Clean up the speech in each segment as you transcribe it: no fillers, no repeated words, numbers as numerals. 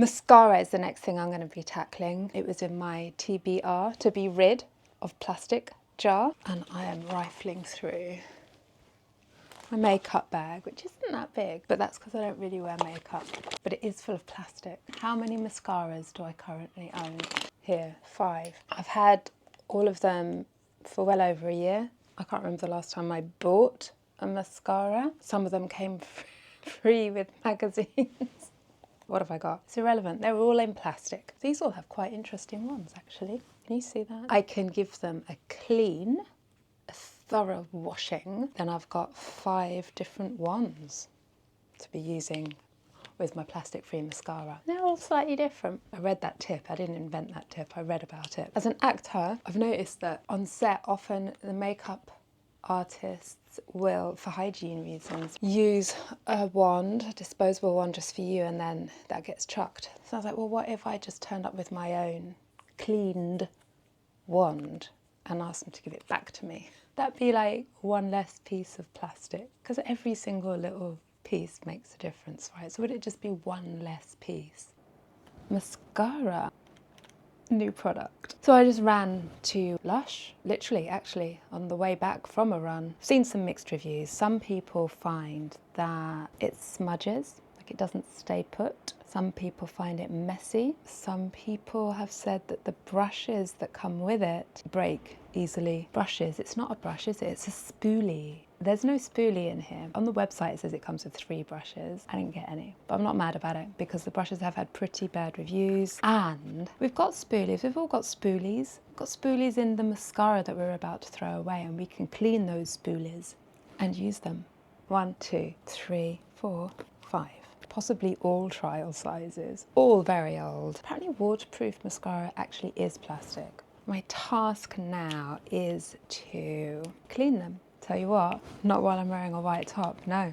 Mascara is the next thing I'm going to be tackling. It was in my TBR, to be rid of plastic jar, and I am rifling through my makeup bag, which isn't that big, but that's because I don't really wear makeup. But it is full of plastic. How many mascaras do I currently own? Here, 5. I've had all of them for well over a year. I can't remember the last time I bought a mascara. Some of them came free with magazines. What have I got? It's irrelevant. They're all in plastic. These all have quite interesting ones, actually. Can you see that? I can give them a clean, a thorough washing. Then I've got 5 different wands to be using with my plastic-free mascara. They're all slightly different. I read that tip. I didn't invent that tip. I read about it. As an actor, I've noticed that on set, often the makeup artists will, for hygiene reasons, use a wand, a disposable wand just for you, and then that gets chucked. So I was like, well, what if I just turned up with my own cleaned wand and asked them to give it back to me? That'd be like one less piece of plastic, because every single little piece makes a difference, right? So would it just be one less piece? Mascara. New product. So I just ran to Lush, literally, actually, on the way back from a run. I've seen some mixed reviews. Some people find that it smudges, like it doesn't stay put. Some people find it messy. Some people have said that the brushes that come with it break easily. Brushes, it's not a brush, is it? It's a spoolie. There's no spoolie in here. On the website it says it comes with 3 brushes. I didn't get any, but I'm not mad about it because the brushes have had pretty bad reviews. And we've got spoolies, we've all got spoolies. We've got spoolies in the mascara that we're about to throw away, and we can clean those spoolies and use them. 1, 2, 3, 4, 5. Possibly all trial sizes, all very old. Apparently waterproof mascara actually is plastic. My task now is to clean them. Tell you what, not while I'm wearing a white top, no.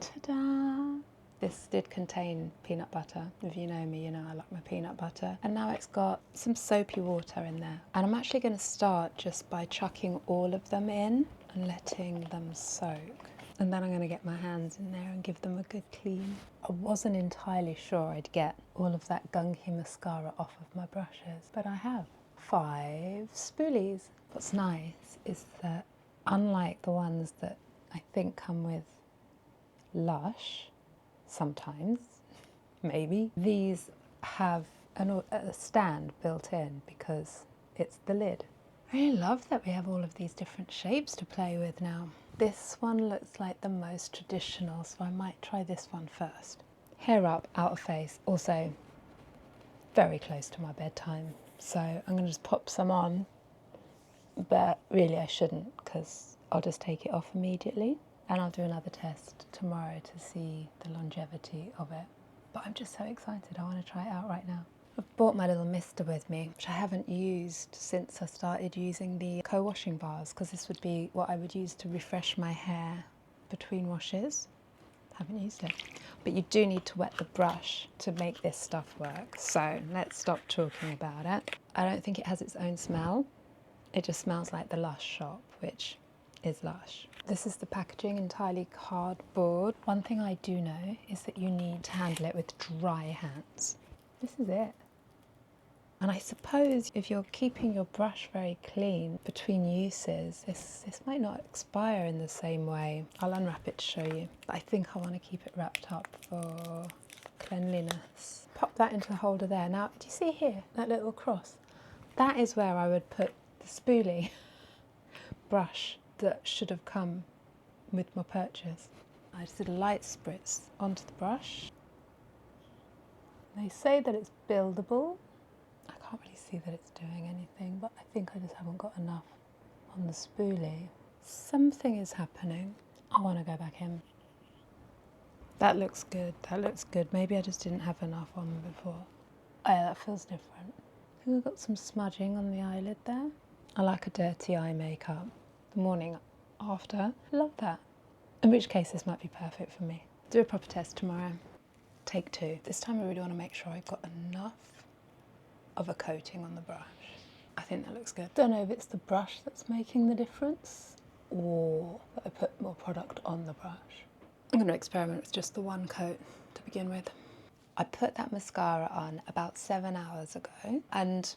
Ta-da! This did contain peanut butter. If you know me, you know I like my peanut butter. And now it's got some soapy water in there. And I'm actually going to start just by chucking all of them in and letting them soak. And then I'm going to get my hands in there and give them a good clean. I wasn't entirely sure I'd get all of that gunky mascara off of my brushes, but I have. 5 spoolies. What's nice is that unlike the ones that I think come with Lush, sometimes, maybe, these have a stand built in because it's the lid. I really love that we have all of these different shapes to play with now. This one looks like the most traditional, so I might try this one first. Hair up, out of face, also very close to my bedtime. So I'm going to just pop some on, but really I shouldn't because I'll just take it off immediately. And I'll do another test tomorrow to see the longevity of it. But I'm just so excited, I want to try it out right now. I've brought my little mister with me, which I haven't used since I started using the co-washing bars, because this would be what I would use to refresh my hair between washes. Haven't used it. But you do need to wet the brush to make this stuff work. So let's stop talking about it. I don't think it has its own smell. It just smells like the Lush shop, which is Lush. This is the packaging, entirely cardboard. One thing I do know is that you need to handle it with dry hands. This is it. And I suppose if you're keeping your brush very clean between uses, this might not expire in the same way. I'll unwrap it to show you. But I think I want to keep it wrapped up for cleanliness. Pop that into the holder there. Now, do you see here, that little cross? That is where I would put the spoolie brush that should have come with my purchase. I just did a light spritz onto the brush. They say that it's buildable. I can't really see that it's doing anything, but I think I just haven't got enough on the spoolie. Something is happening. I want to go back in. That looks good, that looks good. Maybe I just didn't have enough on before. Oh yeah, that feels different. I think I've got some smudging on the eyelid there. I like a dirty eye makeup. The morning after, love that. In which case this might be perfect for me. Do a proper test tomorrow. Take 2. This time I really want to make sure I've got enough of a coating on the brush. I think that looks good. Don't know if it's the brush that's making the difference or that I put more product on the brush. I'm going to experiment with just the one coat to begin with. I put that mascara on about 7 hours ago, and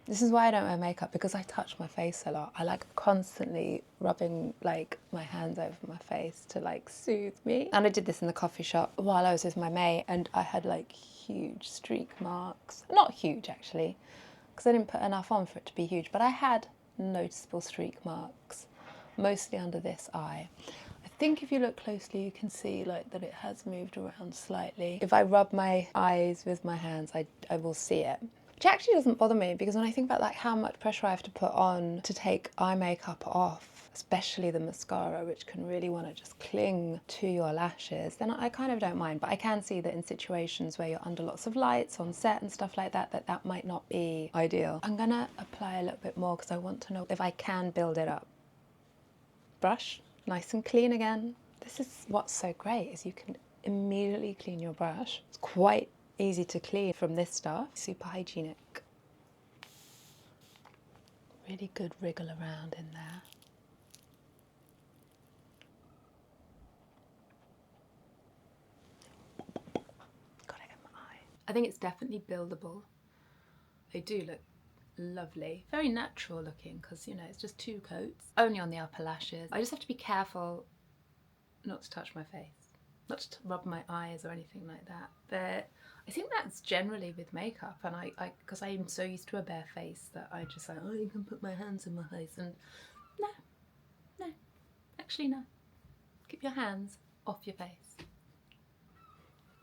this is why I don't wear makeup, because I touch my face a lot. I like constantly rubbing like my hands over my face to like soothe me. And I did this in the coffee shop while I was with my mate, and I had like huge streak marks. Not huge actually, because I didn't put enough on for it to be huge, but I had noticeable streak marks, mostly under this eye. I think if you look closely you can see like that it has moved around slightly. If I rub my eyes with my hands, I will see it. Which actually doesn't bother me, because when I think about like how much pressure I have to put on to take eye makeup off, especially the mascara, which can really want to just cling to your lashes, then I kind of don't mind. But I can see that in situations where you're under lots of lights on set and stuff like that, that might not be ideal. I'm gonna apply a little bit more because I want to know if I can build it up. Brush, nice and clean again. This is what's so great, is you can immediately clean your brush. It's quite easy to clean from this stuff. Super hygienic. Really good wriggle around in there. Got it in my eye. I think it's definitely buildable. They do look lovely. Very natural looking, because you know it's just 2 coats. Only on the upper lashes. I just have to be careful not to touch my face. Not to rub my eyes or anything like that. But I think that's generally with makeup, and because I'm so used to a bare face that I just like, oh, you can put my hands in my face, and no, actually no. Keep your hands off your face.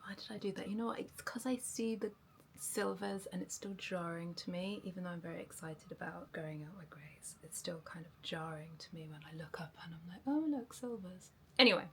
Why did I do that? You know what, it's because I see the silvers and it's still jarring to me, even though I'm very excited about going out with greys. It's still kind of jarring to me when I look up and I'm like, oh look, silvers. Anyway.